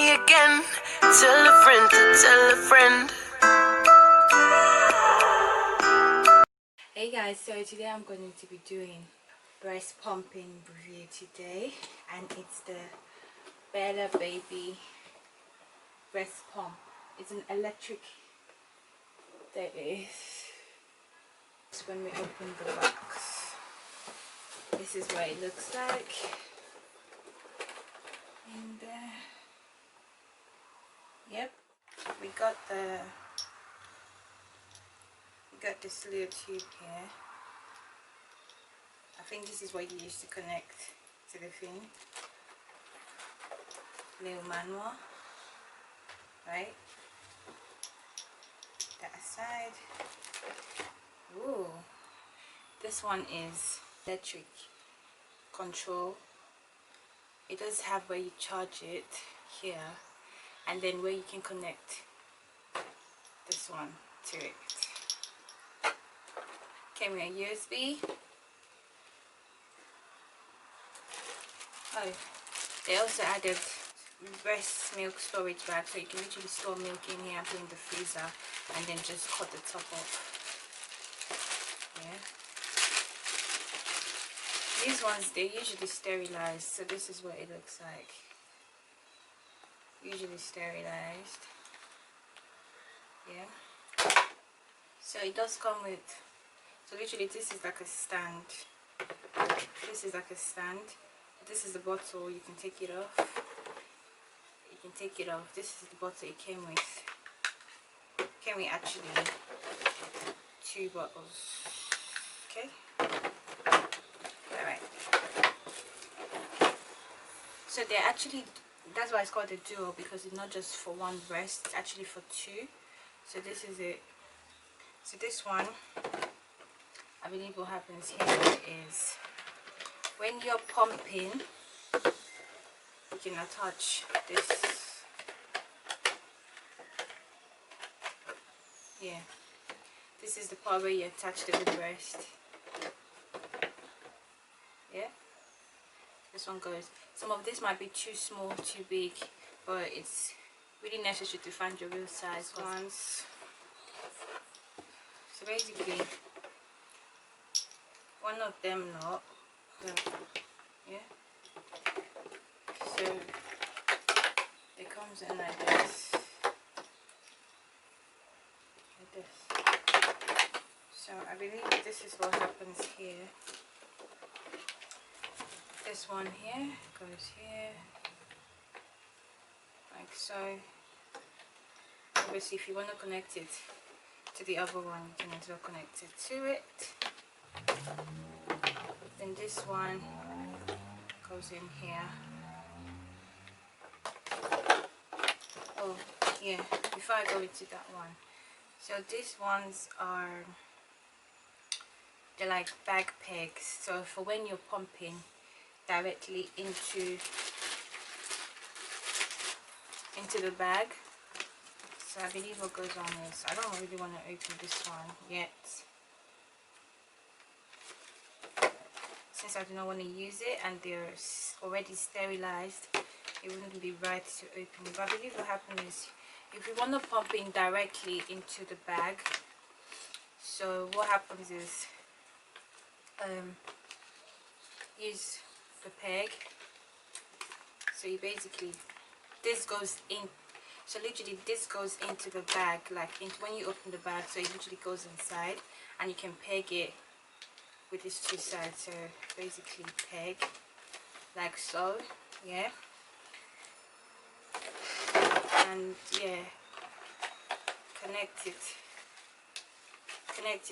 me again. Tell a friend to tell a friend. Hey guys, so today I'm going to be doing breast pumping review today, and it's the Bella Baby breast pump. It's an electric. There is. So when we open the box, this is what it looks like. And yep, we got this little tube here. I think this is what you use to connect to the thing. Little manual, right? That aside. Ooh, this one is electric control. It does have where you charge it here, and then where you can connect this one to it. Came with a USB. Oh, they also added breast milk storage bag, so you can literally store milk in here, put in the freezer, and then just cut the top off. Yeah. These ones, they're usually sterilized, so this is what it looks like. Usually sterilized. Yeah. So it does come with, so literally this is like a stand. This is like a stand. This is the bottle. You can take it off. You can take it off. This is the bottle it came with. Came with actually 2 bottles. Okay. Alright. So they're actually, that's why it's called a duo, because it's not just for one breast, it's actually for 2. So this is it. So this one, I believe what happens here is when you're pumping, you can attach this. Yeah. This is the part where you attach to the breast. Yeah. This one goes. Some of this might be too small, too big, but it's really necessary to find your real size ones. So basically, one of them not. Yeah. So it comes in like this. Like this. So I believe this is what happens here. This one here goes here, like so. Obviously, if you want to connect it to the other one, you can as well connect it to it. Then this one goes in here. Oh yeah, before I go into that one, so these ones are, they're like bag pegs, so for when you're pumping directly into the bag. So I believe what goes on is, I don't really want to open this one yet, since I do not want to use it and they're already sterilized. It wouldn't be right to open it. But I believe what happens is, if you want to pump in directly into the bag, so what happens is, use the peg. So you basically, this goes in, so literally this goes into the bag, like when you open the bag, so it literally goes inside, and you can peg it with these 2 sides. So basically peg like so, yeah, and yeah, connect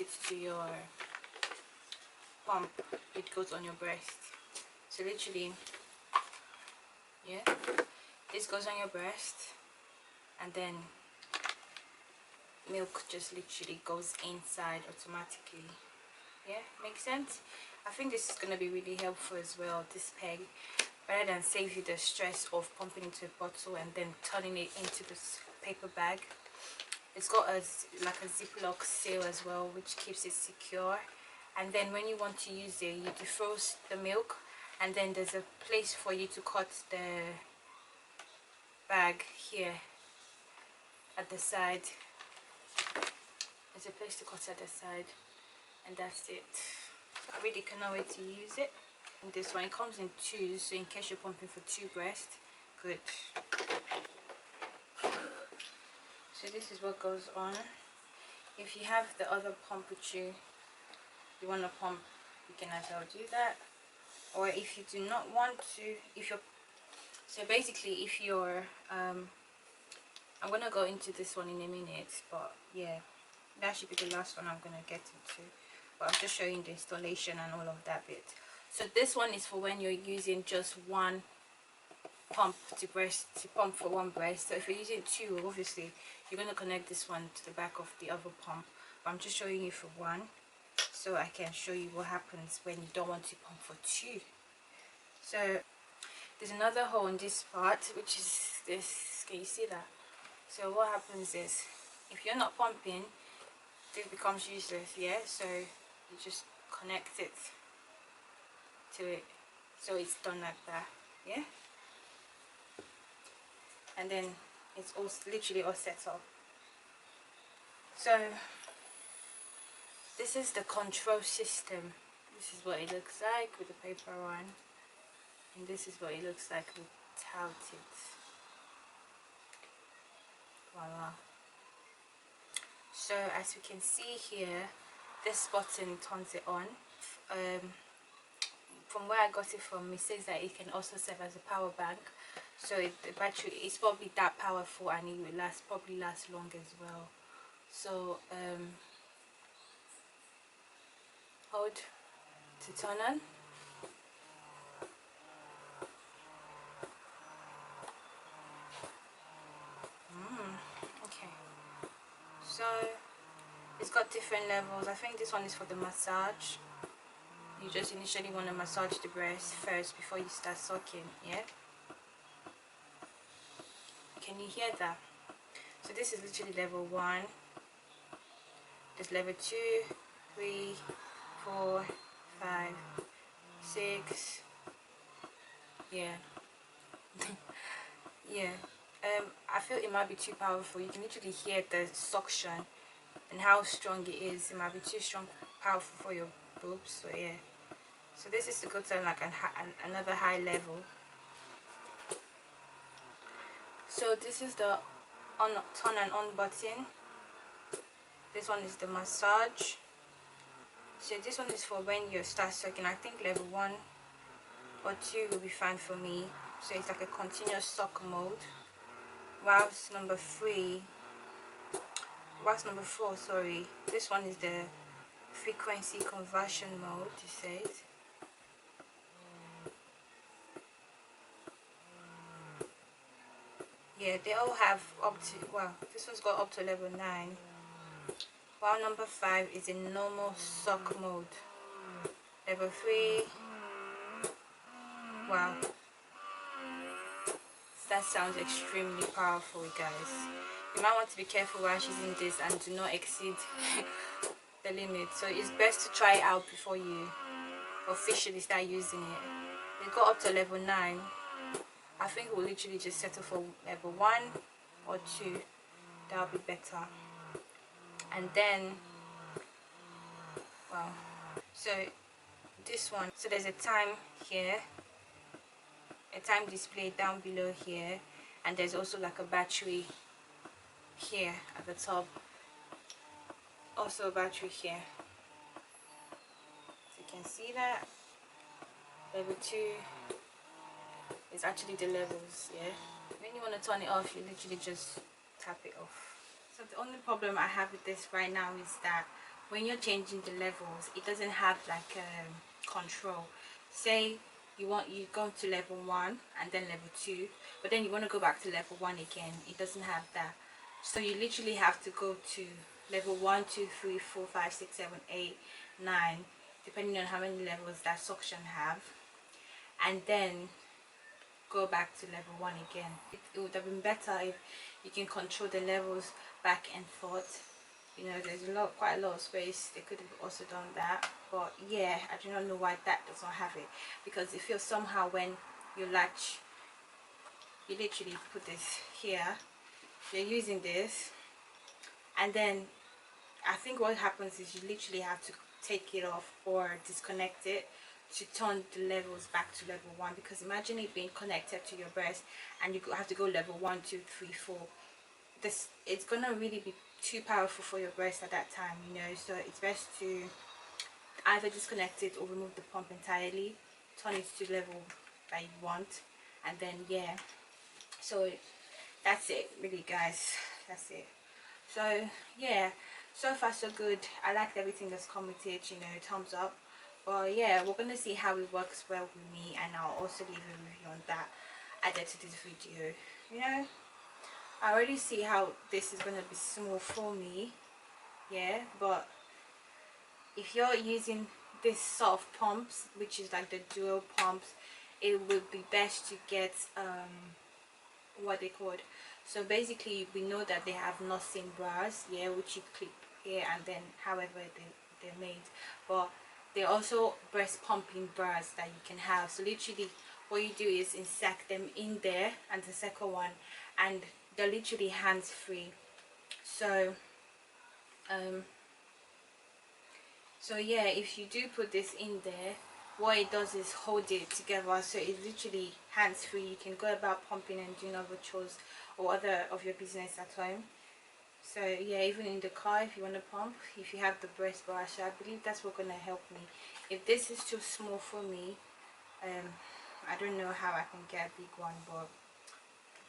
it to your pump. It goes on your breast. So literally, yeah, this goes on your breast, and then milk just literally goes inside automatically. Yeah, makes sense. I think this is going to be really helpful as well, this peg, rather than save you the stress of pumping into a bottle and then turning it into this paper bag. It's got like a Ziploc seal as well, which keeps it secure. And then when you want to use it, you defrost the milk, and then there's a place for you to cut the bag bag here at the side. There's a place to cut at the side, and that's it. I really cannot wait to use it. And this one, it comes in twos, so in case you're pumping for 2 breasts, good. So this is what goes on. If you have the other pump with you, you want to pump, you can as well do that. Or if you do not want to, so basically if you're I'm gonna go into this one in a minute, but yeah, that should be the last one I'm gonna get into, but I'm just showing the installation and all of that bit. So this one is for when you're using just one pump to pump for one breast. So if you're using 2, obviously you're going to connect this one to the back of the other pump, but I'm just showing you for one so I can show you what happens when you don't want to pump for 2. So there's another hole in this part, which is this. Can you see that? So what happens is, if you're not pumping, this becomes useless. Yeah, so you just connect it to it, so it's done like that. Yeah, and then it's all literally all set up. So this is the control system. This is what it looks like with the paper on, and this is what it looks like without it. Voila. So as you can see here, this button turns it on. From where I got it from, it says that it can also serve as a power bank. So the battery is probably that powerful, and it will probably last long as well. So hold to turn on. Okay, so it's got different levels. I think this one is for the massage. You just initially want to massage the breast first before you start sucking. Yeah, can you hear that? So this is literally level 1. There's level 2, 3, 4, 5, 6. Yeah. Yeah. I feel it might be too powerful. You can literally hear the suction and how strong it is. It might be too powerful for your boobs. So yeah. So this is to go to like another high level. So this is the turn and on button. This one is the massage. So this one is for when you start sucking. I think level 1 or 2 will be fine for me. So it's like a continuous suck mode. Whilst number 4, sorry, this one is the frequency conversion mode, it says. Yeah, they all have up to, well, this one's got up to level 9. While number 5 is in normal suck mode. Level 3, wow, that sounds extremely powerful, guys. You might want to be careful while she's in this and do not exceed the limit. So it's best to try it out before you officially start using it. It got up to level 9. I think we'll literally just settle for level 1 or 2. That'll be better. And then, wow, so this one, so there's a time here, a time display down below here, and there's also like a battery here at the top, also a battery here. So you can see that level 2 is actually the levels. Yeah, when you want to turn it off, you literally just tap it off. So the only problem I have with this right now is that when you're changing the levels, it doesn't have like control. Say you go to level 1 and then level 2, but then you want to go back to level 1 again. It doesn't have that. So you literally have to go to level 1, 2, 3, 4, 5, 6, 7, 8, 9, depending on how many levels that suction have, and then go back to level 1 again. It would have been better if you can control the levels back and forth. You know, there's quite a lot of space. They could have also done that, but yeah, I do not know why that does not have it, because it feels somehow when you latch you literally put this here, you're using this, and then I think what happens is you literally have to take it off or disconnect it to turn the levels back to level 1, because imagine it being connected to your breast and you have to go level 1, 2, 3, 4. This, it's gonna really be too powerful for your breast at that time, you know. So it's best to either disconnect it or remove the pump entirely, turn it to level that you want, and then yeah. So that's it really, guys. That's it. So yeah, so far so good. I liked everything that's come with it, you know, thumbs up. But yeah, we're gonna see how it works well with me, and I'll also leave a review on that added to this video. You know, I already see how this is gonna be small for me, yeah. But if you're using this soft pumps, which is like the dual pumps, it would be best to get what they called. So basically we know that they have nothing bras, yeah, which you clip here and then however they're made, but they also breast pumping bras that you can have. So literally what you do is insert them in there, and the second one, and they're literally hands free. So so yeah, if you do put this in there, what it does is hold it together, so it's literally hands free. You can go about pumping and doing other chores or other of your business at home. So yeah, even in the car if you want to pump, if you have the breast brush. So I believe that's what's gonna help me. If this is too small for me, I don't know how I can get a big one, but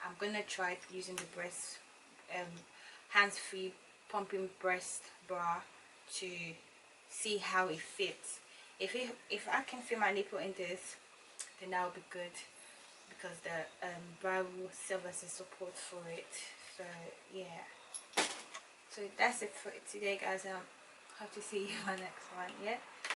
I'm gonna try using the breast hands-free pumping breast bra to see how it fits. If I can feel my nipple in this, then that will be good, because the bra will serve as a support for it. So yeah, so that's it for today, guys. Hope to see you in my next one. Yeah.